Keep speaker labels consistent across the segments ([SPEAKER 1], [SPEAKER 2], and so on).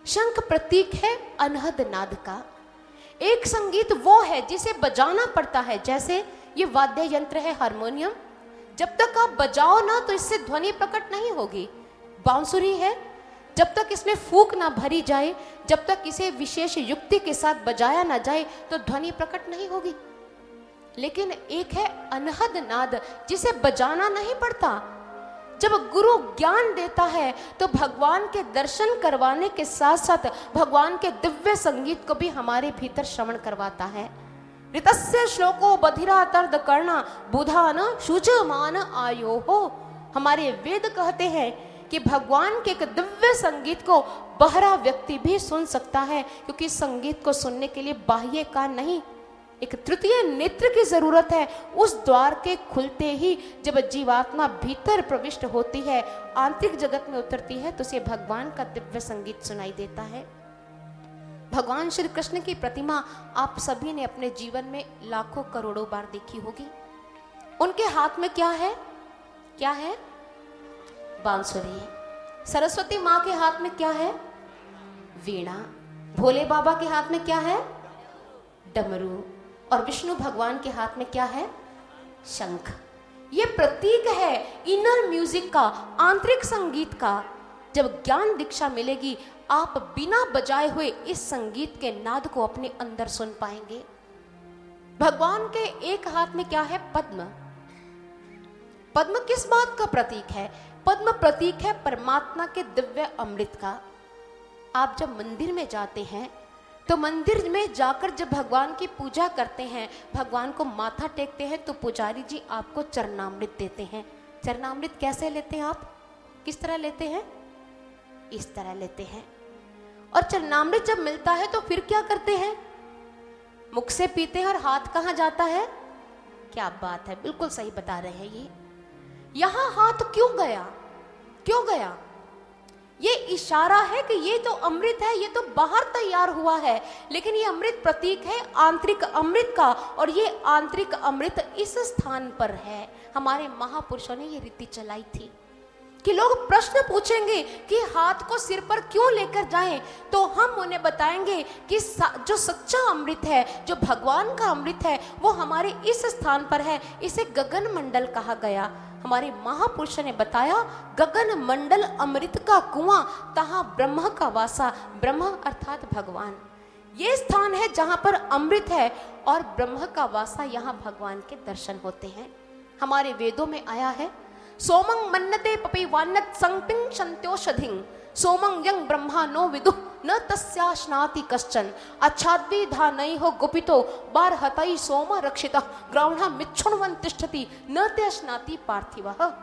[SPEAKER 1] शंख प्रतीक है अनहद नाद का। एक संगीत वो है जिसे बजाना पड़ता है, जैसे ये वाद्य यंत्र है हारमोनियम, जब तक आप बजाओ ना तो इससे ध्वनि प्रकट नहीं होगी। बांसुरी है, जब तक इसमें फूंक ना भरी जाए, जब तक इसे विशेष युक्ति के साथ बजाया ना जाए तो ध्वनि प्रकट नहीं होगी। लेकिन एक है अनहद नाद जिसे बजाना नहीं पड़ता। जब गुरु ज्ञान देता है तो भगवान के दर्शन करवाने के साथ साथ भगवान के दिव्य संगीत को भी हमारे भीतर श्रवण करवाता है। ऋतस्य श्लोको बधिरा तर्द करना बुधा न शुचमान आयो हो। हमारे वेद कहते हैं कि भगवान के एक दिव्य संगीत को बहरा व्यक्ति भी सुन सकता है, क्योंकि संगीत को सुनने के लिए बाह्य कान नहीं, एक तृतीय नेत्र की जरूरत है। उस द्वार के खुलते ही जब जीवात्मा भीतर प्रविष्ट होती है, आंतरिक जगत में उतरती है, तो उसे भगवान का दिव्य संगीत सुनाई देता है। भगवान श्री कृष्ण की प्रतिमा आप सभी ने अपने जीवन में लाखों करोड़ों बार देखी होगी। उनके हाथ में क्या है? क्या है? बांसुरी। सरस्वती माँ के हाथ में क्या है? वीणा। भोले बाबा के हाथ में क्या है? डमरू। और विष्णु भगवान के हाथ में क्या है? शंख। ये प्रतीक है इनर म्यूजिक का, आंतरिक संगीत का। जब ज्ञान दीक्षा मिलेगी, आप बिना बजाए हुए इस संगीत के नाद को अपने अंदर सुन पाएंगे। भगवान के एक हाथ में क्या है? पद्म। पद्म किस बात का प्रतीक है? पद्म प्रतीक है परमात्मा के दिव्य अमृत का। आप जब मंदिर में जाते हैं तो मंदिर में जाकर जब भगवान की पूजा करते हैं, भगवान को माथा टेकते हैं, तो पुजारी जी आपको चरणामृत देते हैं। चरणामृत कैसे लेते हैं आप? किस तरह लेते हैं? इस तरह लेते हैं। और चरणामृत जब मिलता है तो फिर क्या करते हैं? मुख से पीते हैं। और हाथ कहाँ जाता है? क्या बात है, बिल्कुल सही बता रहे हैं। ये यहां हाथ क्यों गया? क्यों गया? ये इशारा है कि ये तो अमृत है, ये तो बाहर तैयार हुआ है, लेकिन ये अमृत प्रतीक है आंतरिक अमृत का। और ये आंतरिक अमृत इस स्थान पर है। हमारे महापुरुषों ने ये रीति चलाई थी कि लोग प्रश्न पूछेंगे कि हाथ को सिर पर क्यों लेकर जाएं, तो हम उन्हें बताएंगे कि जो सच्चा अमृत है, जो भगवान का अमृत है, वो हमारे इस स्थान पर है। इसे गगन मंडल कहा गया। हमारे महापुरुषों ने बताया, गगन मंडल अमृत का कुआं, तहां ब्रह्म का वासा। ब्रह्म अर्थात भगवान। ये स्थान है जहां पर अमृत है और ब्रह्म का वासा, यहाँ भगवान के दर्शन होते हैं। हमारे वेदों में आया है, सोमं मन्नते पपिवान्नत संपिं शन्त्योषधिं सोमं यं ब्रह्मा नो विदुः न तस्याश्नाति कश्चन अच्छाद्वी धानैः गुपितो बारहतै सोम रक्षितः ग्रौणः मिच्छुण्वन् तिष्ठति न ते अश्नाति पार्थिवः।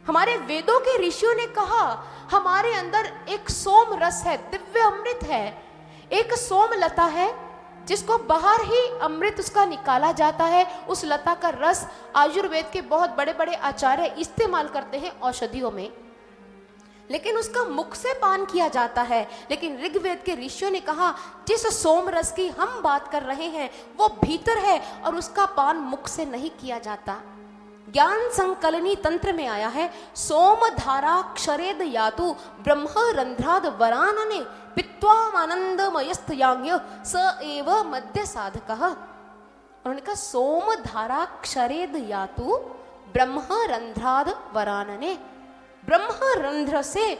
[SPEAKER 1] हमारे वेदों के ऋषियों ने कहा, हमारे अंदर एक सोम रस है, दिव्य अमृत है। एक सोम लता है जिसको बाहर ही अमृत उसका निकाला जाता है। उस लता का रस आयुर्वेद के बहुत बड़े बड़े आचार्य इस्तेमाल करते हैं औषधियों में, लेकिन उसका मुख से पान किया जाता है। लेकिन ऋग्वेद के ऋषियों ने कहा, जिस सोम रस की हम बात कर रहे हैं वो भीतर है और उसका पान मुख से नहीं किया जाता। ज्ञान संकलनी तंत्र में आया है, सोम धारा क्षरेद यातु ब्रह्म रंध्राद वरानने पित्वामानंदमयस्तयांग्य स एव मध्य साधकः। उन्होंने कहा, सोम धारा क्षरेद यातु ब्रह्म रंध्राद वरानने। ब्रह्म रंध्र से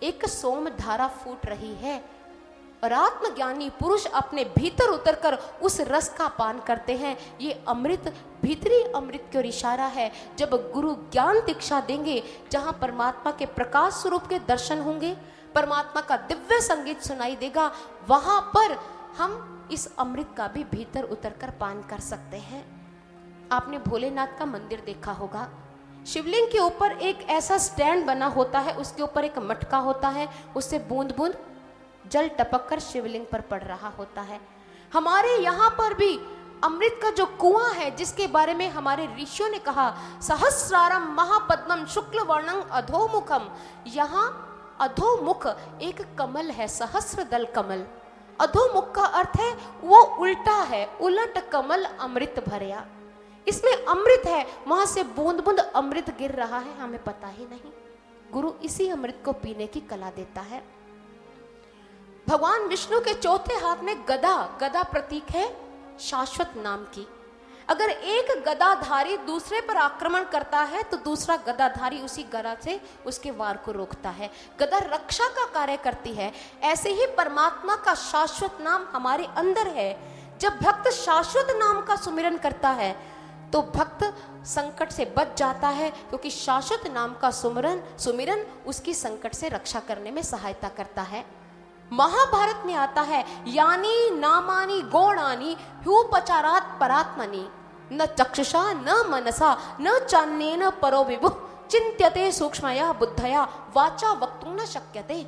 [SPEAKER 1] एक सोम धारा फूट रही है और आत्मज्ञानी पुरुष अपने भीतर उतरकर उस रस का पान करते हैं। ये अमृत भीतरी अमृत की ओर इशारा है। जब गुरु ज्ञान दीक्षा देंगे, जहां परमात्मा के प्रकाश स्वरूप के दर्शन होंगे, परमात्मा का दिव्य संगीत सुनाई देगा, वहां पर हम इस अमृत का भी भीतर उतरकर पान कर सकते हैं। आपने भोलेनाथ का मंदिर देखा होगा। शिवलिंग के ऊपर एक ऐसा स्टैंड बना होता है, उसके ऊपर एक मटका होता है, उससे बूंद बूंद जल टपक कर शिवलिंग पर पड़ रहा होता है। हमारे यहाँ पर भी अमृत का जो कुआं है, जिसके बारे में हमारे ऋषियों ने कहा, सहस्रारम महापद्मम शुक्ल वर्णं अधोमुखम। यहाँ अधोमुख एक कमल है, सहस्र दल कमल। अधोमुख का अर्थ है वो उल्टा है, उलट कमल अमृत भरया। इसमें अमृत है, वहां से बूंद बूंद अमृत गिर रहा है, हमें पता ही नहीं। गुरु इसी अमृत को पीने की कला देता है। भगवान विष्णु के चौथे हाथ में गदा, गदा प्रतीक है शाश्वत नाम की। अगर एक गदाधारी दूसरे पर आक्रमण करता है तो दूसरा गदाधारी उसी गदा से उसके वार को रोकता है। गदा रक्षा का कार्य करती है। ऐसे ही परमात्मा का शाश्वत नाम हमारे अंदर है। जब भक्त शाश्वत नाम का सुमिरन करता है तो भक्त संकट से बच जाता है, क्योंकि शाश्वत नाम का सुमिरन उसकी संकट से रक्षा करने में सहायता करता है। महाभारत में आता है, यानी नामानी गौणानी ह्युपचारात् परात्मनि न चक्षुषा न मनसा न चान्येन परो विभुः चिन्त्यते सूक्ष्मया बुद्धया वाचा वक्तुं न शक्यते।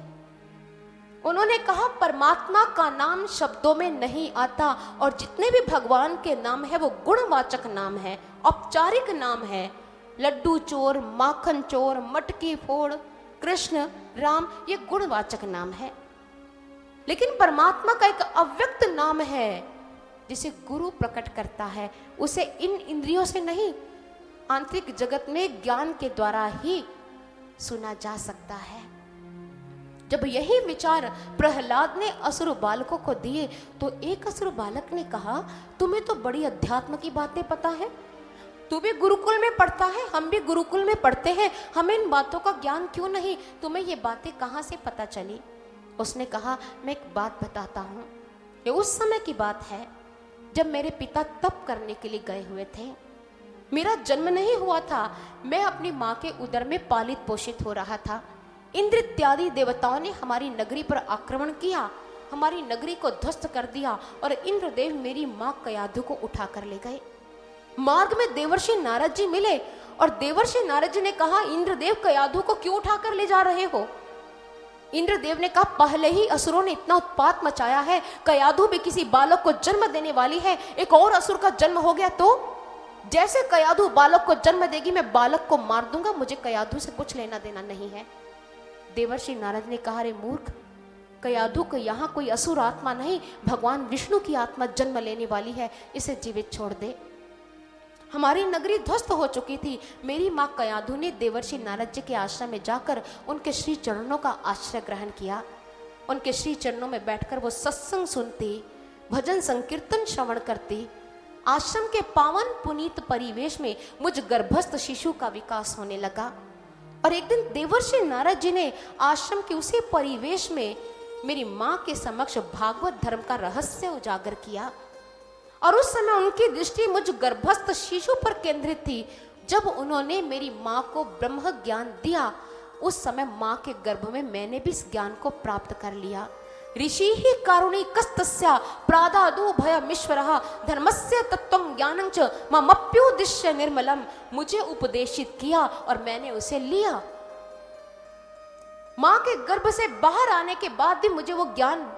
[SPEAKER 1] उन्होंने कहा परमात्मा का नाम शब्दों में नहीं आता, और जितने भी भगवान के नाम है वो गुणवाचक नाम है, औपचारिक नाम है। लड्डू चोर, माखन चोर, मटकी फोड़, कृष्ण, राम, ये गुणवाचक नाम है। लेकिन परमात्मा का एक अव्यक्त नाम है जिसे गुरु प्रकट करता है। उसे इन इंद्रियों से नहीं, आंतरिक जगत में ज्ञान के द्वारा ही सुना जा सकता है। जब यही विचार प्रहलाद ने असुर बालकों को दिए तो एक असुर बालक ने कहा, तुम्हें तो बड़ी अध्यात्म की बातें पता है, तू भी गुरुकुल में पढ़ता है, हम भी गुरुकुल में पढ़ते हैं, हमें इन बातों का ज्ञान क्यों नहीं, तुम्हें ये बातें कहाँ से पता चली? उसने कहा, मैं एक बात बताता हूँ। ये उस समय की बात है जब मेरे पिता तप करने के लिए गए हुए थे। मेरा जन्म नहीं हुआ था, मैं अपनी माँ के उदर में पालित पोषित हो रहा था। इंद्र इत्यादि देवताओं ने हमारी नगरी पर आक्रमण किया, हमारी नगरी को ध्वस्त कर दिया, और इंद्रदेव मेरी माँ कयाधु को उठा कर ले गए। मार्ग में देवर्षि नारद जी मिले, और देवर्षि नारद जी ने कहा, इंद्रदेव कयाधु को क्यों उठा कर ले जा रहे हो? इंद्रदेव ने कहा, पहले ही असुरों ने इतना उत्पात मचाया है, कयाधु भी किसी बालक को जन्म देने वाली है, एक और असुर का जन्म हो गया तो जैसे कयाधु बालक को जन्म देगी मैं बालक को मार दूंगा, मुझे कयाधु से कुछ लेना देना नहीं है। देवर्षि नारद ने कहा, रे मूर्ख, कयाधु को यहाँ कोई असुर आत्मा नहीं, भगवान विष्णु की आत्मा जन्म लेने वाली है, इसे जीवित छोड़ दे। हमारी नगरी ध्वस्त हो चुकी थी। मेरी माँ कयाधु ने देवर्षि नारद जी के आश्रम में जाकर उनके श्री चरणों का आश्रय ग्रहण किया। उनके श्री चरणों में बैठकर वो सत्संग सुनती, भजन संकीर्तन श्रवण करती। आश्रम के पावन पुनीत परिवेश में मुझ गर्भस्थ शिशु का विकास होने लगा। और एक दिन देवर्षि नारद जी ने आश्रम के उसी परिवेश में मेरी माँ के समक्ष भागवत धर्म का रहस्य उजागर किया। और उस समय उनकी दृष्टि मुझ गर्भस्थ शिशु पर केंद्रित थी। जब उन्होंने मेरी माँ को ब्रह्म ज्ञान दिया, उस समय माँ के गर्भ में मैंने भी इस ज्ञान को प्राप्त कर लिया। ऋषि ही कारुणिकस्तस्या प्रादादु भयमीश्वरः धर्मस्य तत्त्वं ज्ञानं च ममप्युद्दिश्य निर्मलम। मुझे उपदेशित किया और मैंने उसे लिया। माँ के गर्भ से बाहर आने के बाद भी मुझे वो ज्ञान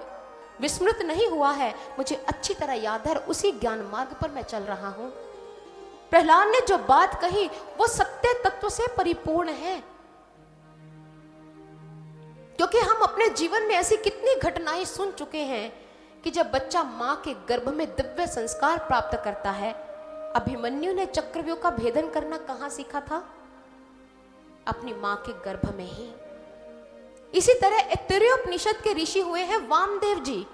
[SPEAKER 1] विस्मृत नहीं हुआ है, मुझे अच्छी तरह याद है, उसी ज्ञान मार्ग पर मैं चल रहा हूं। प्रहलाद ने जो बात कही वो सत्य तत्व से परिपूर्ण है, क्योंकि हम अपने जीवन में ऐसी कितनी घटनाएं सुन चुके हैं कि जब बच्चा मां के गर्भ में दिव्य संस्कार प्राप्त करता है। अभिमन्यु ने चक्रव्यूह का भेदन करना कहां सीखा था? अपनी मां के गर्भ में ही। इसी तरह ऐतरेयोपनिषद के ऋषि हुए हैं वामदेव जी।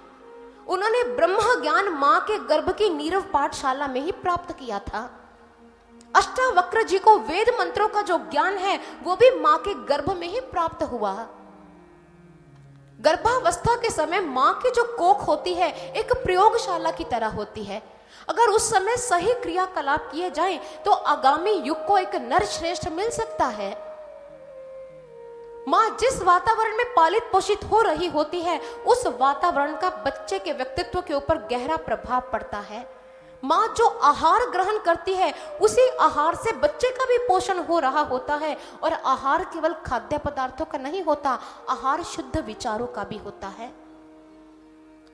[SPEAKER 1] उन्होंने ब्रह्म ज्ञान मां के गर्भ की नीरव पाठशाला में ही प्राप्त किया था। अष्टावक्र जी को वेद मंत्रों का जो ज्ञान है वो भी मां के गर्भ में ही प्राप्त हुआ। गर्भावस्था के समय मां की जो कोख होती है एक प्रयोगशाला की तरह होती है। अगर उस समय सही क्रियाकलाप किए जाएं तो आगामी युग को एक नर श्रेष्ठ मिल सकता है। माँ जिस वातावरण में पालित पोषित हो रही होती है उस वातावरण का बच्चे के व्यक्तित्व के ऊपर गहरा प्रभाव पड़ता है। माँ जो आहार ग्रहण करती है उसी आहार से बच्चे का भी पोषण हो रहा होता है। और आहार केवल खाद्य पदार्थों का नहीं होता, आहार शुद्ध विचारों का भी होता है।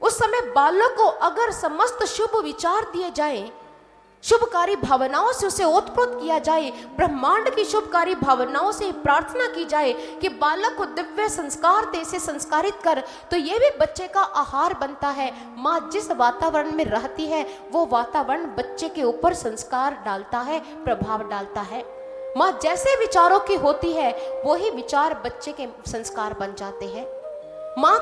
[SPEAKER 1] उस समय बालक को अगर समस्त शुभ विचार दिए जाएं, शुभकारी भावनाओं से उसे ओतप्रोत किया जाए, ब्रह्मांड की शुभकारी भावनाओं से प्रार्थना की जाए कि बालक को दिव्य संस्कार दे, से संस्कारित कर, तो ये भी बच्चे का आहार बनता है। माँ जिस वातावरण में रहती है वो वातावरण बच्चे के ऊपर संस्कार डालता है, प्रभाव डालता है। माँ जैसे विचारों की होती है वही विचार बच्चे के संस्कार बन जाते हैं। माँ